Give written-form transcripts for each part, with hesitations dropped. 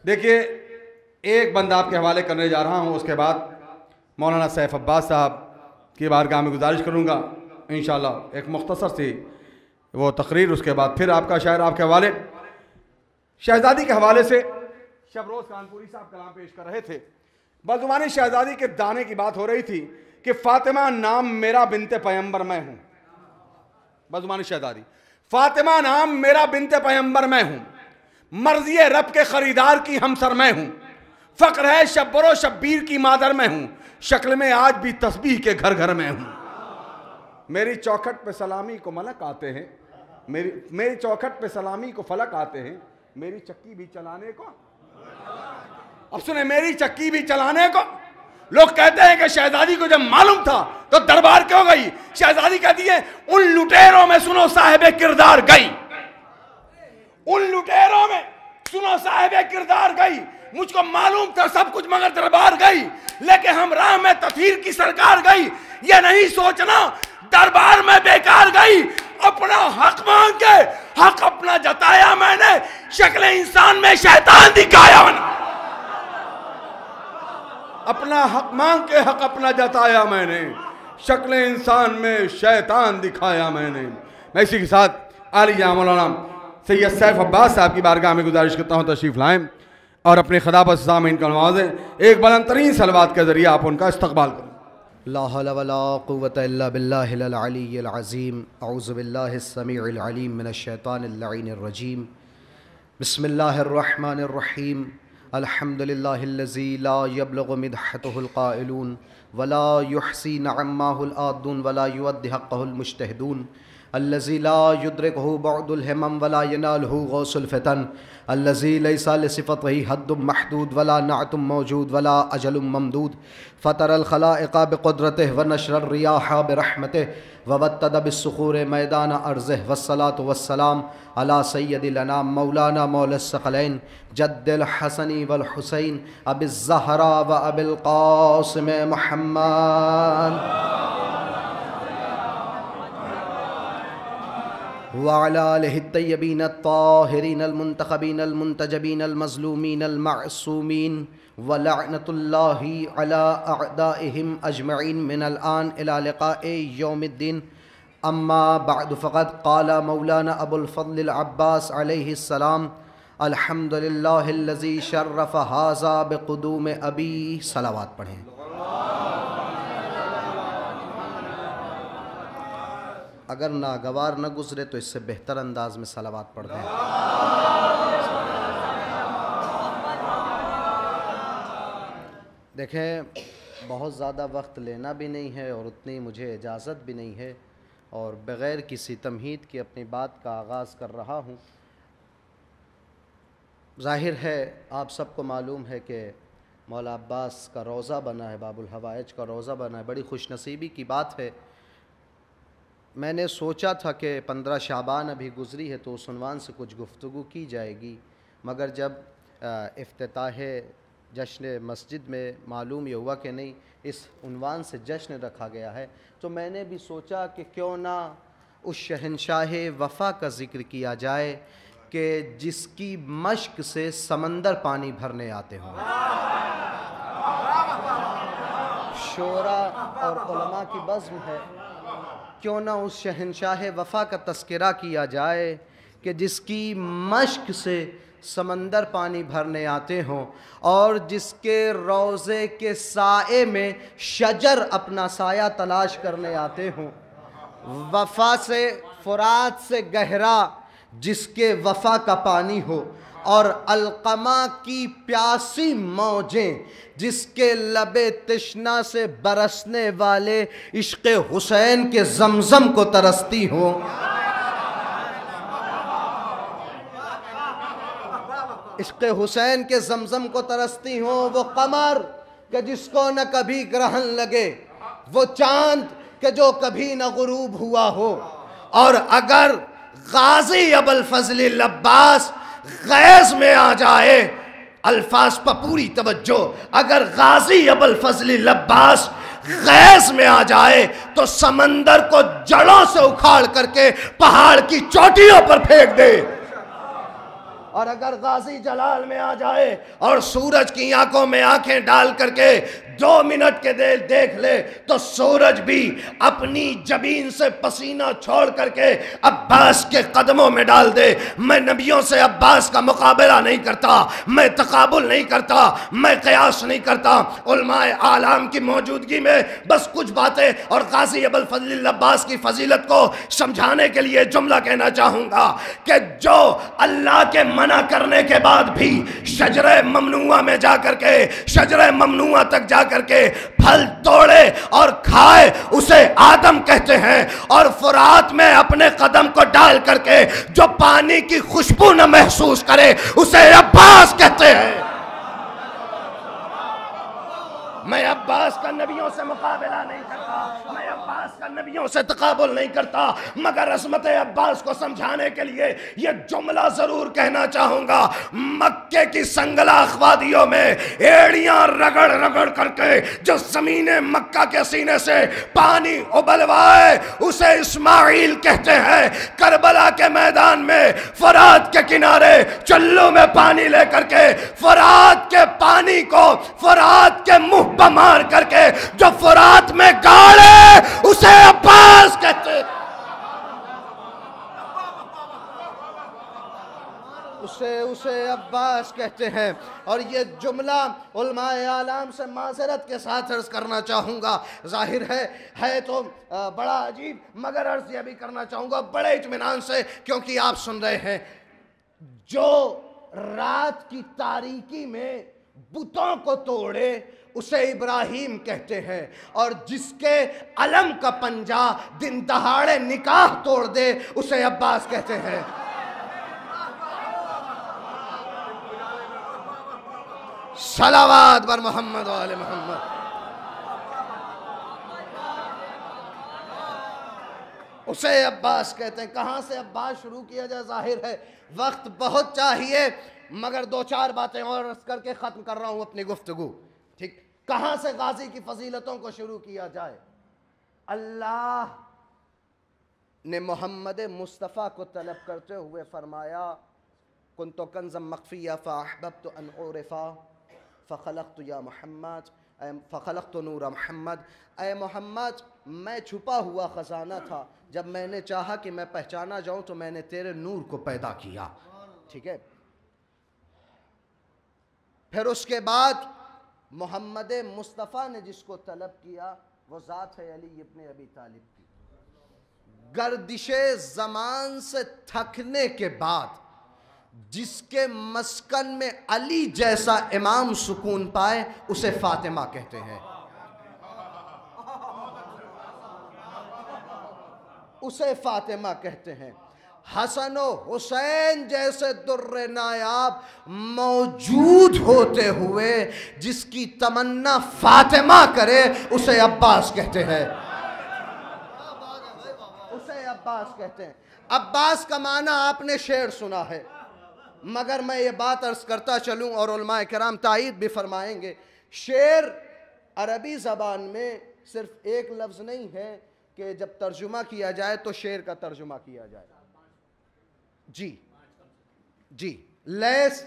دیکھیے ایک بند آپ کے حوالے کرنے جا رہا ہوں، اس کے بعد مولانا سیف عباس صاحب کی بارگاہ میں گزارش کروں گا انشاءاللہ ایک مختصر سی وہ تقریر، اس کے بعد پھر آپ کا شاعر آپ کے حوالے شہزادی کے حوالے سے شبروز کانپوری صاحب کلام پیش کر رہے تھے۔ بدعنوانی شہزادی کے دانے کی بات ہو رہی تھی کہ فاطمہ نام میرا بنت پیمبر میں ہوں۔ بدعنوانی شہزادی، فاطمہ نام میرا بنت پیمبر میں ہوں، مرضی رب کے خریدار کی ہمسر میں ہوں، فقر ہے شبر و شبیر کی مادر میں ہوں، شکل میں آج بھی تسبیح کے گھر گھر میں ہوں۔ میری چوکھٹ پہ سلامی کو ملک آتے ہیں، میری چوکھٹ پہ سلامی کو فلک آتے ہیں، میری چکی بھی چلانے کو، اب سنیں، میری چکی بھی چلانے کو۔ لوگ کہتے ہیں کہ شہزادی کو جب معلوم تھا تو دربار کیوں گئی؟ شہزادی کہتی ہے ان لٹیروں میں سنو صاحب کردار گئی، ان لٹیروں میں سنو صاحب کردار گئی، مجھ کو معلوم تھا سب کچھ مگر دربار گئی، لیکن ہم راہ میں تطہیر کی سرکار گئی، یہ نہیں سوچنا دربار میں بیکار گئی، اپنا حق مانگ کے حق اپنا جتایا میں نے، شکل انسان میں شیطان دکھایا میں نے، اپنا حق مانگ کے حق اپنا جتایا میں نے، شکل انسان میں شیطان دکھایا میں نے۔ میں اسی کے ساتھ عالیہ مولانا سید سیف عباس صاحب کی بارگاہ میں گزارش کرتا ہوں تشریف لائیں اور اپنے خطابت سامعین کو نوازیں، ایک بلند ترین صلوات کے ذریعے آپ ان کا استقبال کریں۔ لا حول ولا قوة الا باللہ العلی العظیم، اعوذ باللہ السمیع العلیم من الشیطان اللعین الرجیم، بسم اللہ الرحمن الرحیم، الحمد للہ الذی لا یبلغ مدحتہ القائلون ولا یحصی نعماہ العادون ولا یود حقہ المجتہدون، الذی لا یدرکہ بعد الہمم ولا ینالہ غوث الفتن، الذی لیس لصفتہ حد محدود ولا نعت موجود ولا اجل ممدود، فطر الخلائق بقدرتہ ونشر الریاح برحمتہ ووتد بالصخور میدان ارضہ، والصلاة والسلام علی سید الانام مولانا مولا الثقلین جد الحسن والحسین ابی الزہراء و ابی القاسم محمد وعلى آلہ الطیبین الطاہرین المنتخبین المنتجبین المظلومین المعصومین ولعنۃ اللہ علی اعدائہم اجمعین من الآن الی لقاء یوم الدین، اما بعد فقد قال مولانا ابو الفضل العباس علیہ السلام الحمد للہ الذی شرف ھذا بقدوم ابی، صلوات پڑھیں۔ اگر ناگوار نہ گزرے تو اس سے بہتر انداز میں صلوات پڑھ دیں۔ دیکھیں بہت زیادہ وقت لینا بھی نہیں ہے اور اتنی مجھے اجازت بھی نہیں ہے، اور بغیر کسی تمہید کی اپنی بات کا آغاز کر رہا ہوں۔ ظاہر ہے آپ سب کو معلوم ہے کہ مولا عباس کا روضہ بنا ہے، باب الحوائج کا روضہ بنا ہے، بڑی خوش نصیبی کی بات ہے۔ میں نے سوچا تھا کہ 15 شعبان ابھی گزری ہے تو اس عنوان سے کچھ گفتگو کی جائے گی، مگر جب افتتاح جشن مسجد میں معلوم یہ ہوا کہ نہیں اس عنوان سے جشن رکھا گیا ہے، تو میں نے بھی سوچا کہ کیوں نہ اس شہنشاہ وفا کا ذکر کیا جائے کہ جس کی مشق سے سمندر پانی بھرنے آتے ہوں۔ شعراء اور علماء کی بزم ہے، کیوں نہ اس شہنشاہ وفا کا تذکرہ کیا جائے کہ جس کی مشق سے سمندر پانی بھرنے آتے ہوں، اور جس کے روضے کے سائے میں شجر اپنا سایہ تلاش کرنے آتے ہوں، وفا سے فرات سے گہرا جس کے وفا کا پانی ہو، اور القمہ کی پیاسی موجیں جس کے لب تشنا سے برسنے والے عشق حسین کے زمزم کو ترستی ہوں۔ عشق حسین کے زمزم کو ترستی ہوں، وہ قمر کہ جس کو نہ کبھی گرہن لگے، وہ چاند کہ جو کبھی نہ غروب ہوا ہو، اور اگر غازی ابوالفضل العباس غیظ میں آ جائے، الفاظ پر پوری توجہ، اگر غازی ابوالفضل العباس غیظ میں آ جائے تو سمندر کو جڑوں سے اکھاڑ کر کے پہاڑ کی چوٹیوں پر پھینک دے، اور اگر غازی جلال میں آ جائے اور سورج کی آنکھوں میں آنکھیں ڈال کر کے 2 منٹ کے دیکھ لے تو سورج بھی اپنی جبین سے پسینہ چھوڑ کر کے عباس کے قدموں میں ڈال دے۔ میں نبیوں سے عباس کا مقابلہ نہیں کرتا، میں تقابل نہیں کرتا، میں قیاس نہیں کرتا۔ علماء اعلام کی موجودگی میں بس کچھ باتیں اور غازی ابو الفضل العباس کی فضیلت کو سمجھانے کے لیے جملہ کہنا چاہوں گا کہ جو اللہ کے منع کرنے کے بعد بھی شجرہ ممنوعہ میں جا کر کے، شجرہ ممنوعہ تک جا کر کے پھل توڑے اور کھائے، اسے آدم کہتے ہیں۔ اور فرات میں اپنے قدم کو ڈال کر کے جو پانی کی خوشبو نہ محسوس کرے، اسے عباس کہتے ہیں۔ میں عباس کا نبیوں سے مقابلہ نہیں کرتا، میں عباس کا نبیوں سے تقابل نہیں کرتا، مگر عظمت عباس کو سمجھانے کے لیے یہ جملہ ضرور کہنا چاہوں گا۔ مکے کی سنگلاخ وادیوں میں ایڑیاں رگڑ رگڑ کر کے جو زمین مکہ کے سینے سے پانی ابلوائے، اسے اسماعیل کہتے ہیں۔ کربلا کے میدان میں فرات کے کنارے چلو میں پانی لے کر کے فرات کے پانی کو فرات کے منہ مار کر کے جو فرات میں گاڑے، اسے عباس کہتے ہیں۔ اسے عباس کہتے ہیں۔ اور یہ جملہ علماء اعلام سے معذرت کے ساتھ عرض کرنا چاہوں گا، ظاہر ہے تو بڑا عجیب، مگر عرض یہ بھی کرنا چاہوں گا بڑے اطمینان سے، کیونکہ آپ سن رہے ہیں جو رات کی تاریکی میں بتوں کو توڑے اسے ابراہیم کہتے ہیں، اور جس کے علم کا پنجہ دن دہاڑے نکاح توڑ دے اسے عباس کہتے ہیں۔ صلوات بر محمد و آل محمد۔ اسے عباس کہتے ہیں۔ کہاں سے عباس شروع کیا جائے؟ ظاہر ہے وقت بہت چاہیے، مگر 2-4 باتیں اور عرض کر کے ختم کر رہا ہوں اپنی گفتگو۔ ٹھیک، کہاں سے غازی کی فضیلتوں کو شروع کیا جائے؟ اللہ نے محمد مصطفیٰ کو طلب کرتے ہوئے فرمایا کنت کنزا مخفیا فاحببت ان اعرفا فخلقت یا محمد فخلقت نور محمد۔ اے محمد، میں چھپا ہوا خزانہ تھا، جب میں نے چاہا کہ میں پہچانا جاؤں تو میں نے تیرے نور کو پیدا کیا۔ ٹھیک ہے، پھر اس کے بعد محمد مصطفیٰ نے جس کو طلب کیا وہ ذات ہے علی ابن ابی طالب کی۔ گردش زمان سے تھکنے کے بعد جس کے مسکن میں علی جیسا امام سکون پائے اسے فاطمہ کہتے ہیں، اسے فاطمہ کہتے ہیں۔ حسن و حسین جیسے در نایاب موجود ہوتے ہوئے جس کی تمنا فاطمہ کرے اسے عباس کہتے ہیں، اسے عباس کہتے ہیں۔ عباس کا معنی آپ نے شعر سنا ہے، مگر میں یہ بات عرض کرتا چلوں اور علماء کرام تائید بھی فرمائیں گے، شعر عربی زبان میں صرف ایک لفظ نہیں ہے کہ جب ترجمہ کیا جائے تو شعر کا ترجمہ کیا جائے۔ جی لیس،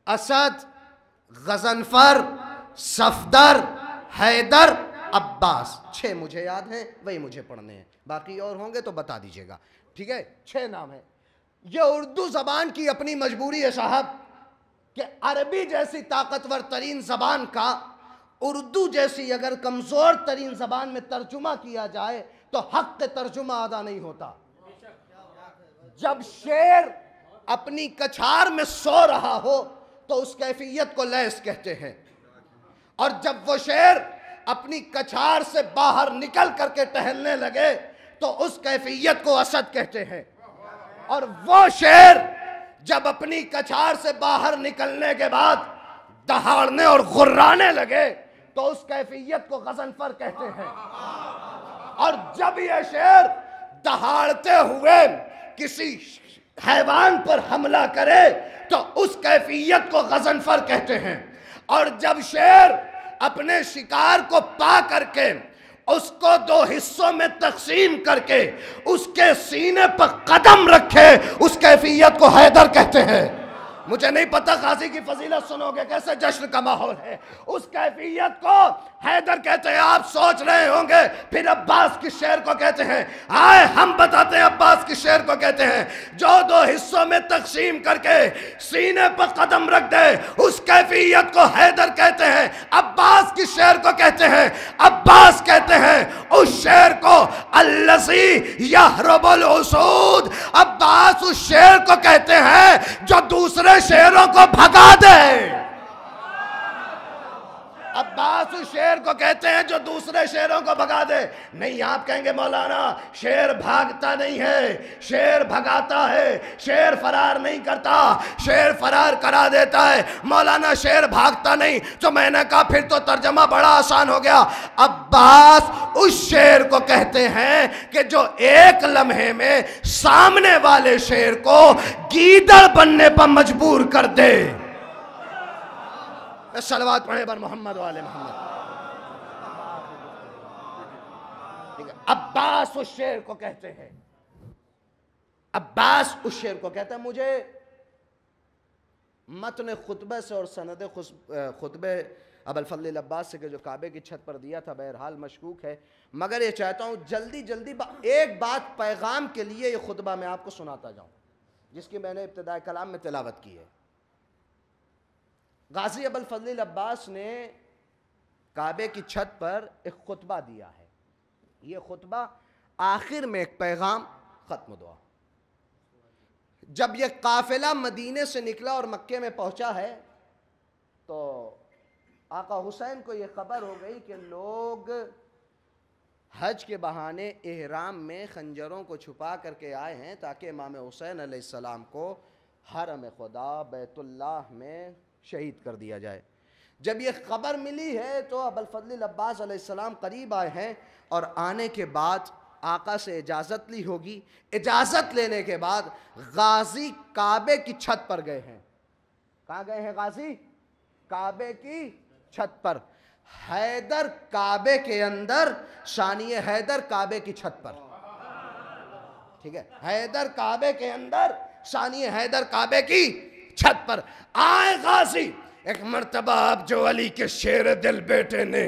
اسد، غضنفر، صفدر، حیدر، عباس، 6 مجھے یاد ہیں، وہی مجھے پڑھنے ہیں، باقی اور ہوں گے تو بتا دیجئے گا۔ ٹھیک ہے، 6 نام ہیں۔ یہ اردو زبان کی اپنی مجبوری ہے صاحب کہ عربی جیسی طاقتور ترین زبان کا اردو جیسی اگر کمزور ترین زبان میں ترجمہ کیا جائے تو حق ترجمہ ادا نہیں ہوتا۔ جب شعر اپنی کچھار میں سو رہا ہو تو اس کیفیت کو لیس کہتے ہیں، اور جب وہ شعر اپنی کچھار سے باہر نکل کر کے ٹہلنے لگے تو اس کیفیت کو اسد کہتے ہیں، اور وہ شعر جب اپنی کچھار سے باہر نکلنے کے بعد دہاڑنے اور غرانے لگے تو اس کیفیت کو غضنفر کہتے ہیں، اور جب یہ شعر دہاڑتے ہوئے کسی حیوان پر حملہ کرے تو اس کیفیت کو غضنفر کہتے ہیں، اور جب شعر اپنے شکار کو پا کر کے اس کو 2 حصوں میں تقسیم کر کے اس کے سینے پر قدم رکھے اس کیفیت کو حیدر کہتے ہیں۔ مجھے نہیں پتہ غازی کی فضیلت سنو گے کیسے جشن کا ماحول ہے. اس کیفیت کو حیدر کہتے ہیں. آپ سوچ رہے ہوں گے پھر عباس کس شعر کو کہتے ہیں. آئے ہم بتاتے ہیں عباس کس شعر کو کہتے ہیں. جو دو حصوں میں تقسیم کر کے سینے پر قدم رکھ دے اس کیفیت کو حیدر کہتے ہیں. عباس کس شعر کو کہتے ہیں. عباس کہتے ہیں اس شعر کو الذی یہرب الاسود. عباس اس شعر کو کہتے ہیں جو دوسرے شعروں کو بھگا دے. عباس اس شعر کو کہتے ہیں جو دوسرے شعروں کو بھگا دے. نہیں آپ کہیں گے مولانا شعر بھاگتا نہیں ہے, شعر بھگاتا ہے. شعر فرار نہیں کرتا, شعر فرار کرا دیتا ہے. مولانا شعر بھاگتا نہیں. تو میں نے کہا پھر تو ترجمہ بڑا آسان ہو گیا. عباس اس شعر کو کہتے ہیں کہ جو ایک لمحے میں سامنے والے شعر کو گیدڑ بننے پر مجبور کر دے. صلوات پڑھیں بر محمد و آل محمد. عباس اس شعر کو کہتے ہیں. عباس اس شعر کو کہتے ہیں. مجھے متن خطبہ سے اور سند خطبہ ابوالفضل العباس سے کہ جو کعبے کی چھت پر دیا تھا بہرحال مشکوک ہے, مگر یہ چاہتا ہوں جلدی ایک بات پیغام کے لیے یہ خطبہ میں آپ کو سناتا جاؤں جس کی میں نے ابتداء کلام میں تلاوت کی ہے. غازی ابوالفضل العباس نے کعبے کی چھت پر ایک خطبہ دیا ہے. یہ خطبہ آخر میں ایک پیغام ختم دعا. جب یہ قافلہ مدینے سے نکلا اور مکے میں پہنچا ہے تو آقا حسین کو یہ خبر ہو گئی کہ لوگ حج کے بہانے احرام میں خنجروں کو چھپا کر کے آئے ہیں تاکہ امام حسین علیہ السلام کو حرم خدا بیت اللہ میں شہید کر دیا جائے. جب یہ خبر ملی ہے تو ابوالفضل العباس علیہ السلام قریب آئے ہیں اور آنے کے بعد آقا سے اجازت لی ہوگی. اجازت لینے کے بعد غازی کعبے کی چھت پر گئے ہیں. کہاں گئے ہیں غازی؟ کعبے کی چھت پر. حیدر کعبے کے اندر, ثانی حیدر کعبے کی چھت پر. ٹھیک ہے, حیدر کعبے کے اندر, ثانی حیدر کعبے کی چھت پر. آئے غازی. ایک مرتبہ اب جو علی کے شیر دل بیٹے نے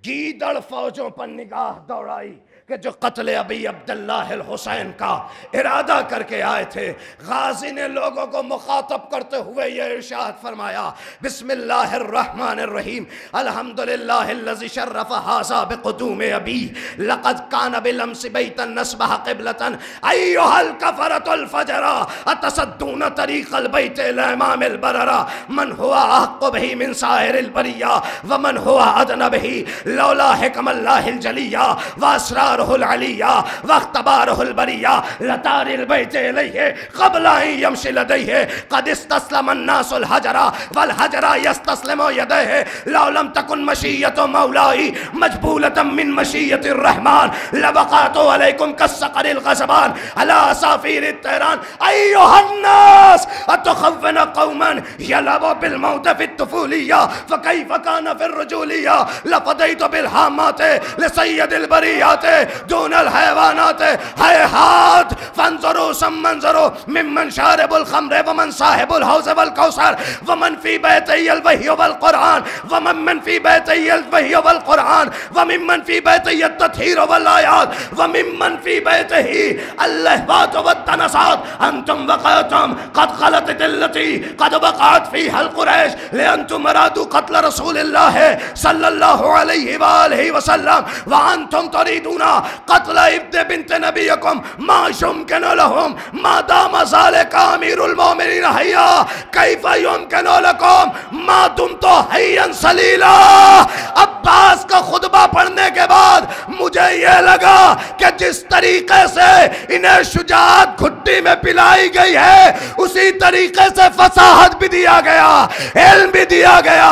گیدڑ فوجوں پر نگاہ دوڑائی کہ جو قتل ابی عبداللہ الحسین کا ارادہ کر کے آئے تھے, غازی نے لوگوں کو مخاطب کرتے ہوئے یہ ارشاد فرمایا, بسم اللہ الرحمن الرحیم, الحمدللہ الذی شرف ھذا بقدوم ابی لقد کان بالامس بیتا نصبح قبلۃ ایھا الکفرۃ الفجر اتصدون طریق البیت الامام البرر من هو احق به من سائر البریہ ومن هو ادنى به لولا حکم اللہ الجلیہ واسرار العلیہ واختبارہ البریہ لطار البیت الیہ قبل ان یمشی لدیہ قد استسلم الناس الحجر والحجر یستسلم یدیہ لو لم تکن مشیۃ مولائی مجبولۃ من مشیۃ الرحمن لوقعت علیکم کالصقر الغضبان علی اسافیر الطیران ایھا الناس اتخون قوما یلعبوا بالموت فی الطفولیہ فکیف کان فی الرجولیہ لفدیت بالہامات لسید البریات دون الحیوانات ہیہات فانظروا ثم انظروا ممن شارب الخمر ومن صاحب الحوض والکوثر ومن فی بیتی الوحی والقرآن ومن فی بیتی الوحی والقرآن ومن فی بیتی التطہیر والآیات ومن فی بیتی اللہوات والتنسات انتم وقعتم قد خلطت اللتی قد وقعت فیہا القریش لانتم مرادو قتل رسول اللہ صلی اللہ علیہ وآلہ وسلم وانتم تریدون قتل ابن بنت نبیکم ما یمکن لهم ما دام ذالک امیر المومنین حیا کیف یمکن لکم ما دمت حیا سلیلا. عباس کا خطبہ پڑھنے کے بعد مجھے یہ لگا کہ جس طریقے سے انہیں شجاعت گھٹی میں پلائی گئی ہے اسی طریقے سے فصاحت بھی دیا گیا, علم بھی دیا گیا,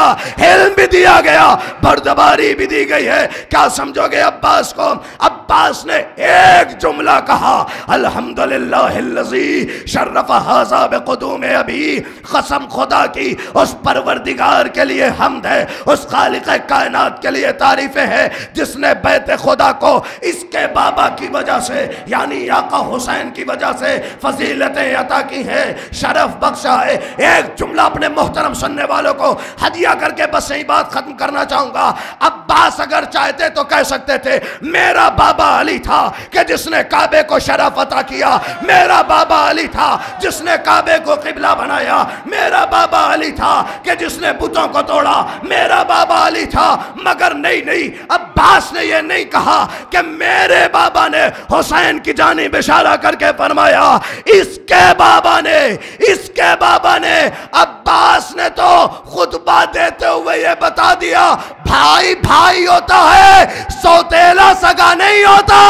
علم بھی دیا گیا, بردباری بھی دی گئی ہے. کیا سمجھو گے عباس کو؟ عباس نے ایک جملہ کہا, الحمدللہ الذی شرف ھذا بقدوم ابی. قسم خدا کی اس پروردگار کے لیے حمد ہے, اس خالق کائنات کے لیے تعریفیں ہیں جس نے بیت خدا کو اس کے بابا کی وجہ سے یعنی آقا حسین کی وجہ سے فضیلتیں عطا کی ہیں، شرف بخشا ہے۔ ایک جملہ اپنے محترم سننے والوں کو ہدیہ کر کے بس یہی بات ختم کرنا چاہوں گا۔ عباس اگر چاہتے تو کہہ سکتے تھے میرا بابا علی تھا کہ جس نے کعبے کو شرف عطا کیا، میرا بابا علی تھا جس نے کعبے کو قبلہ بنایا، میرا بابا علی تھا کہ جس نے بتوں کو توڑا، میرا بابا علی تھا، مگر نہیں، عباس نے یہ نہیں کہا کہ میرے بابا نے حسین کی جانب اشارہ کر کے فرمایا، اس کے بابا نے عباس نے تو خطبہ دیتے ہوئے یہ بتا دیا بھائی بھائی ہوتا ہے، سوتیلا سگا نہیں ہوتا،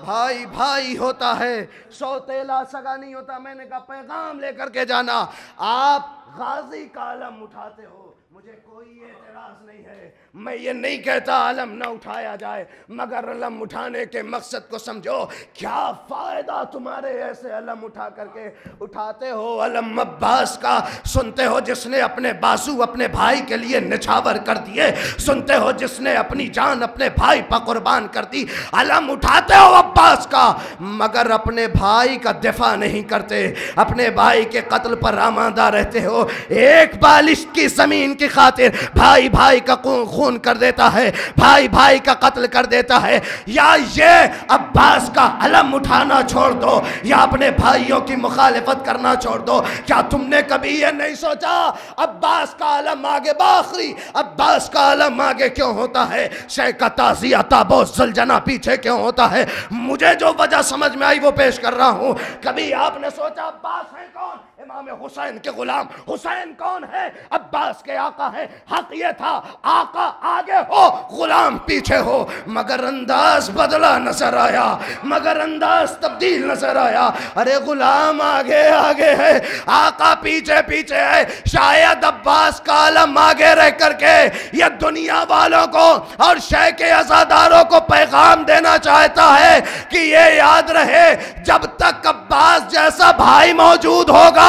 بھائی بھائی ہوتا ہے، سوتیلا سگا نہیں ہوتا۔ میں نے کہا پیغام لے کر کے جانا، آپ غازی کا علم اٹھاتے ہو، مجھے کوئی اعتراض نہیں ہے، میں یہ نہیں کہتا علم نہ اٹھایا جائے، مگر علم اٹھانے کے مقصد کو سمجھو۔ کیا فائدہ تمہارے ایسے علم اٹھا کر کے اٹھاتے ہو علم عباس کا، سنتے ہو جس نے اپنے بازو اپنے بھائی کے لیے نچھاور کر دیے، سنتے ہو جس نے اپنی جان اپنے بھائی پر قربان کر دی، علم اٹھاتے ہو عباس کا مگر اپنے بھائی کا دفاع نہیں کرتے، اپنے بھائی کے قتل پر آمادہ رہتے ہو۔ ایک بالشت کی زمین کی خاطر بھائی بھائی کا خون کر دیتا ہے، بھائی بھائی کا قتل کر دیتا ہے۔ یا یہ عباس کا علم اٹھانا چھوڑ دو یا اپنے بھائیوں کی مخالفت کرنا چھوڑ دو۔ کیا تم نے کبھی یہ نہیں سوچا عباس کا علم آگے باخری، عباس کا علم آگے کیوں ہوتا ہے، شیخ کا تعزیہ تابو زلجنہ پیچھے کیوں ہوتا ہے؟ مجھے جو وجہ سمجھ میں آئی وہ پیش کر رہا ہوں۔ کبھی آپ نے سوچا عباس ہے کون؟ امام حسین کے غلام۔ حسین کون ہے؟ عباس کے آقا ہے۔ حق یہ تھا آقا آگے ہو غلام پیچھے ہو، مگر انداز بدلا نظر آیا، مگر انداز تبدیل نظر آیا۔ ارے غلام آگے آگے ہے، آقا پیچھے پیچھے ہے۔ شاید عباس کا علم آگے رہ کر کے یہ دنیا والوں کو اور شیخ عزاداروں کو پیغام دینا چاہتا ہے کہ یہ یاد رہے جب تک عباس جیسا بھائی موجود ہوگا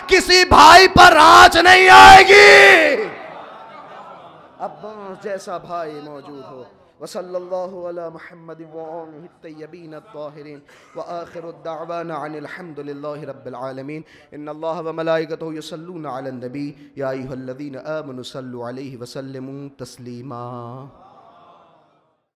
کسی بھائی پر آنچ نہیں آئے گی۔ عباس جیسا بھائی موجود ہو۔ وصلی اللہ علی محمد وآلہ الطیبین الطاہرین وآخر الدعوانا عن الحمد للہ رب العالمین۔ ان اللہ وملائکتہ یصلون علی النبی یا ایھا الذین آمنوا صلوا علیہ وسلموا تسلیما۔